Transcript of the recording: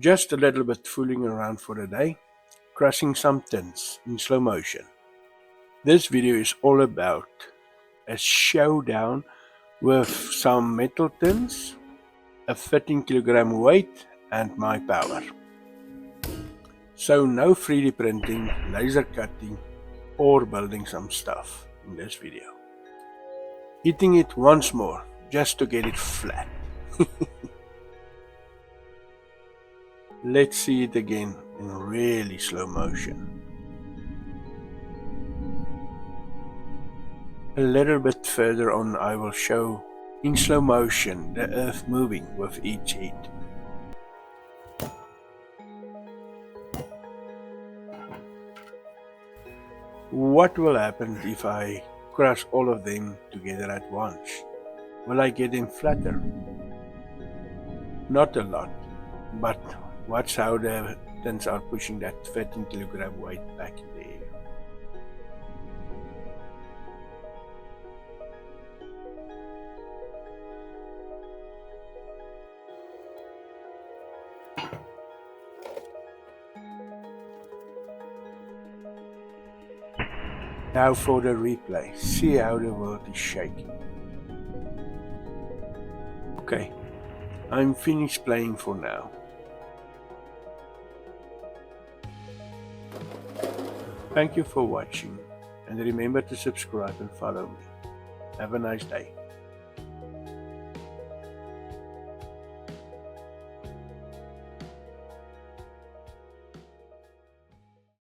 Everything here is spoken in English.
Just a little bit fooling around for the day, crushing some tins in slow motion. This video is all about a showdown with some metal tins, a 13 kg weight and my power. So no 3D printing, laser cutting or building some stuff in this video. Hitting it once more just to get it flat. Let's see it again in really slow motion. A little bit further on I will show in slow motion the earth moving with each hit. What will happen if I crush all of them together at once? Will I get them flatter? Not a lot, but watch how the tins are pushing that 13 kg weight back in the air. Now for the replay, see how the world is shaking. Okay, I'm finished playing for now. Thank you for watching and remember to subscribe and follow me. Have a nice day.